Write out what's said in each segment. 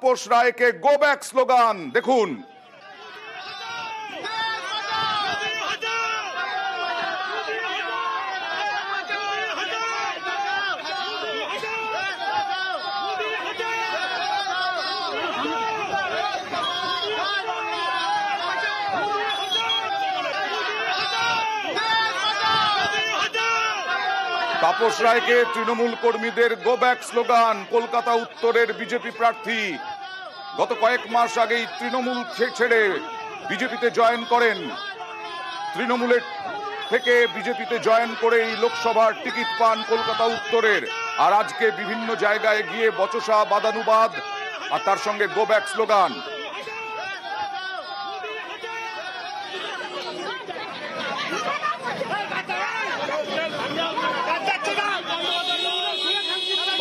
তাপস রায়কে go back slogan দেখুন। তাপস রায়কে তৃণমূল কর্মীদের গো ব্যাক স্লোগান। কলকাতা উত্তরের বিজেপি প্রার্থী গত কয়েক মাস আগেই তৃণমূল ছেড়ে বিজেপিতে জয়েন করেন। তৃণমূলের থেকে বিজেপিতে জয়েন করেই লোকসভার টিকিট পান কলকাতা উত্তরের। আর আজকে বিভিন্ন জায়গায় গিয়ে বচসা বাদানুবাদ আর তার সঙ্গে গো ব্যাক স্লোগান।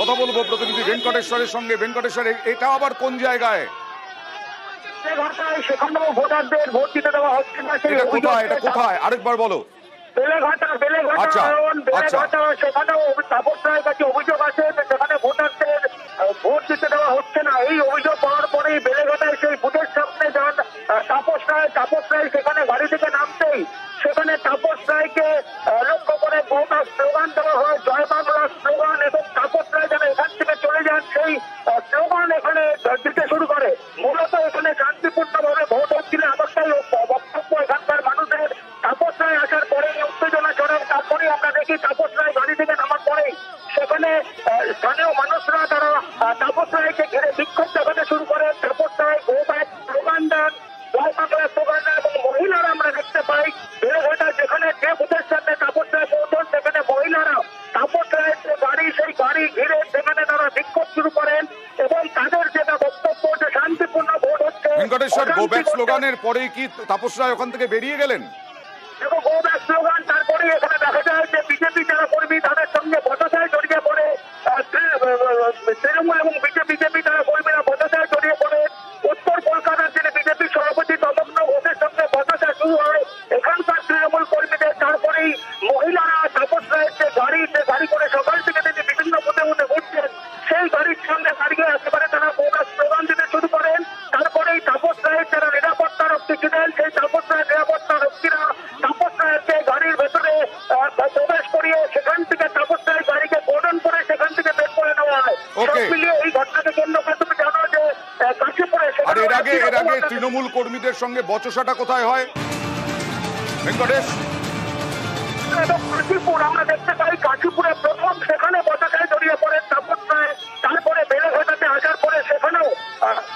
কথা বলবো প্রতিনিধি ভেঙ্কটেশ্বরের সঙ্গে। ভেঙ্কটেশ্বর, এটা আবার কোন জায়গায়? সেখানেও ভোটারদের ভোট দিতে দেওয়া হচ্ছে না। কোথায় এটা, কোথায় আরেকবার বলো? আচ্ছা, সেখানেও তাপস রায়ের কাছে অভিযোগ আছে সেখানে ভোটারদের ভোট দিতে দেওয়া হচ্ছে না। এই অভিযোগ পাওয়ার পরেই বেলেঘাটায় সেই বুথের সামনে যান তাপস রায় সেখানে গাড়ি থেকে নামতেই সেখানে তাপস রায়কে লক্ষ্য করে গোটা স্লোগান দেওয়া হয়, জয় বাংলা স্লোগান, এবং তাপস রায় যেন এখান থেকে চলে যান সেই স্লোগান এখানে দিতে শুরু করে। মূলত এখানে শান্তিপূর্ণভাবে ভোট হচ্ছিল এমনটাই বক্তব্য এখানকার মানুষের। তাপস রায় আসার পরেই উত্তেজনা চড়ায়, তারপরেই আমরা দেখি তাপস রায় গাড়ি থেকে নামার পরেই সেখানে স্থানীয় মানুষরা তারা তাপস রায়কে ঘিরে বিক্ষোভ দেখাতে শুরু করে। Tapas Roy go back slogan দেন, জয় বাংলা স্লোগান দেন, এবং মহিলারা আমরা দেখতে পাই বেলেঘাটা যেখানে যে বুথের সামনে তাপস রায় পৌঁছন সেখানে মহিলারা তাপস রায়ের যে গাড়ি সেই গাড়ি ঘিরে সেখানে তারা বিক্ষোভ শুরু করেন এবং তাদের যেটা বক্তব্য যে শান্তিপূর্ণ ভোট হচ্ছে। ভেঙ্কটেশ্বর, গো ব্যাক স্লোগানের পরেই কি তাপস রায় ওখান থেকে বেরিয়ে গেলেন? দেখো, গো ব্যাক স্লোগান তারপরে এখানে দেখা যায় যে বিজেপি যারা কর্মী তাদের সঙ্গে বচসায় জড়িয়ে পড়ে তৃণমূল এবং বিজেপি যারা কর্মীরা বচসায় জড়িয়ে পড়ে। উত্তর কলকাতার যিনি বিজেপি সভাপতি তদন্ত ঘোষের সঙ্গে বচসা শুরু হয় এখানকার তৃণমূল কর্মীদের। তারপরেই মহিলারা তাপস রায়ের যে গাড়ি করে সকাল থেকে তিনি বিভিন্ন বুথে ঘুরছেন সেই গাড়ির সঙ্গে দাঁড়িয়ে একেবারে তারা গো ব্যাক স্লোগান দিতে শুরু করেন। তারপরেই তাপস রায়ের যারা নিরাপত্তা রক্ষী ছিলেন সেই তাপস রায়ের নিরাপত্তা রক্ষীরা তাপস রায়কে গাড়ির ভেতরে প্রবেশ করিয়ে সেখান থেকে তাপস রায়ের গাড়িকে কর্ডন করে সেখান থেকে বের করে নেওয়া হয়। সব মিলিয়ে এই ঘটনাকে কেন্দ্র করে তুমি জানো যে কাশীপুরে আর এর আগে তৃণমূল কর্মীদের সঙ্গে বচসাটা কোথায় হয় ভেঙ্কটেশ? কাশীপুর আমরা দেখতে পাই, কাশীপুরে প্রথম সেখানে বচসায় জড়িয়ে পড়েন তাপস রায়। তারপরে বেলেঘাটাতে আসার পরে সেখানেও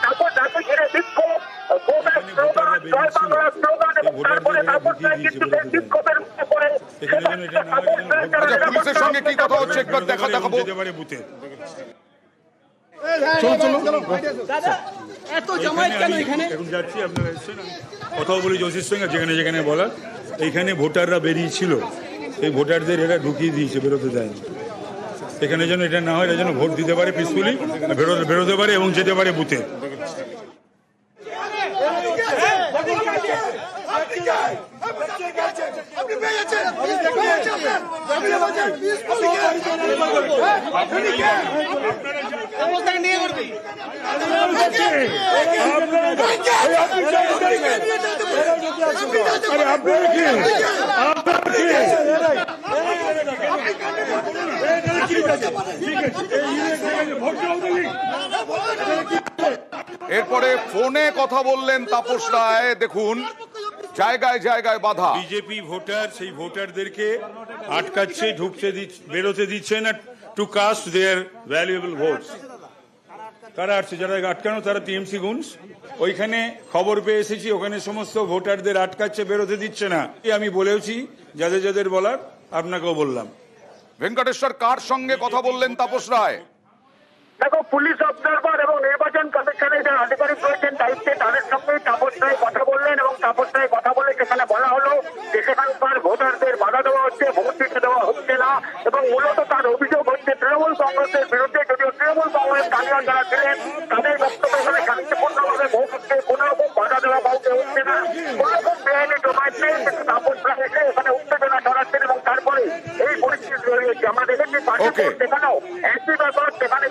তাপস রায়কে ঘিরে বিক্ষোভ, গো ব্যাক স্লোগান, জয় বাংলা স্লোগান, এবং তারপরে তাপস রায় কিন্তু বিক্ষোভের মুখে পড়ে। পুলিশের সঙ্গে কি কথা হচ্ছে একবার দেখাবো। এখন যাচ্ছি, আপনারা এসছেন, কথাও বলি জোশীর সঙ্গে যেখানে যেখানে বলার। এইখানে ভোটাররা বেরিয়েছিল, এই ভোটারদের এরা ঢুকিয়ে দিয়েছে, বেরোতে দেয়নি। এখানে যেন এটা না হয়, এরা যেন ভোট দিতে পারে পিসফুলি, বেরোতে পারে এবং যেতে পারে বুথে। এরপরে ফোনে কথা বললেন তাপস রায়। দেখুন, জায়গায় জায়গায় বাধা। বিজেপি ভোটার সেই ভোটারদেরকে আটকাচ্ছে, বেরোতে দিচ্ছে না টু কাস্ট দেয়ার ভ্যালুয়েবল ভোটস। কারা আসছে, যারা আটকানো তারা টিএমসি গুনস। ওইখানে খবর পেয়ে এসেছি, ওখানে সমস্ত ভোটারদের আটকাচ্ছে, বেরোতে দিচ্ছে না। আমি বলেওছি যাদের যাদের বলার, আপনাকেও বললাম। ভেঙ্কটেশ্বর, কার সঙ্গে কথা বললেন তাপস রায়? দেখো, পুলিশ অবজারভার এবং নির্বাচন কমিশনের যারা আধিকারিক রয়েছেন দায়িত্বে তাদের সঙ্গে তাপস রায় কথা বললেন, এবং তাপস রায় কথা বলে সেখানে বলা হলো যে সেখানকার ভোটারদের বাধা দেওয়া হচ্ছে, ভোট দিতে দেওয়া হচ্ছে না, এবং মূলত তার অভিযোগ হচ্ছে তৃণমূল কংগ্রেসের বিরুদ্ধে। যদিও তৃণমূল কংগ্রেস স্থানীয় যারা ছিলেন তাদের বক্তব্য এখানে শান্তিপূর্ণভাবে ভোট হচ্ছে, কোন রকম বাধা দেওয়া কাউকে হচ্ছে না, কোন রকম বেআইনি জমায়েত নেই। কিন্তু তাপস রায় এসে এখানে উত্তেজনা ছড়াচ্ছেন এবং তারপরে এই পরিস্থিতি রয়েছে। আমরা দেখেছি সেখানেও একই ব্যাপার, সেখানে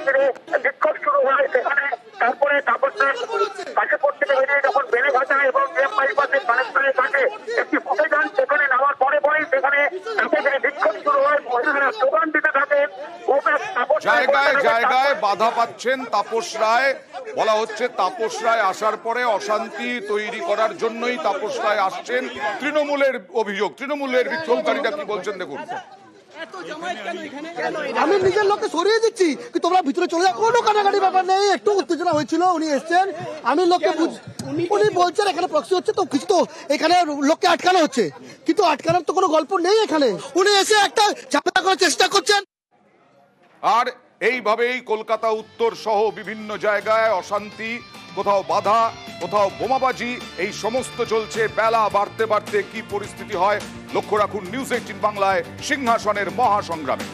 বিক্ষোভ শুরু হয় সেখানে। তারপরে কাশীপুর থেকে বেরিয়ে যখন বেলেঘাটা এবং এম বাইপাসের কানেকশনের কাছে একটি ফুটে যান, সেখানে নামার পরে পরেই সেখানে তাকে থেকে বিক্ষোভ শুরু হয়। মহিলারা স্লোগান দিতে থাকেন। জায়গায় জায়গায় বাধা পাচ্ছেন তাপস রায়। বলা হচ্ছে তাপস রায় আসার পরে অশান্তি তৈরি করার জন্যই তাপস রায় আসছেন। তৃণমূলের অভিযোগ, তৃণমূলের বিক্ষোভকারীরা কি বলছেন দেখুন। আমি নিজের লোককে সরিয়ে দিচ্ছি কি তোমরা ভিতরে চলে যাও, কোনো কাটাকাটি ব্যাপার নেই। একটু উত্তেজনা হয়েছিল, উনি এসছেন, আমি লোককে উনি বলছেন এখানে প্রক্সি হচ্ছে তো কিছু, তো এখানে লোককে আটকানো হচ্ছে, কিন্তু আটকানোর তো কোনো গল্প নেই এখানে। উনি এসে একটা ঝামেলা করার চেষ্টা করছেন। আর এইভাবেই কলকাতা উত্তর সহ বিভিন্ন জায়গায় অশান্তি, কোথাও বাধা, কোথাও বোমাবাজি, এই সমস্ত চলছে। বেলা বাড়তে বাড়তে কি পরিস্থিতি হয় লক্ষ্য রাখুন নিউজ 18 বাংলায় সিংহাসনের মহাসংগ্রামে।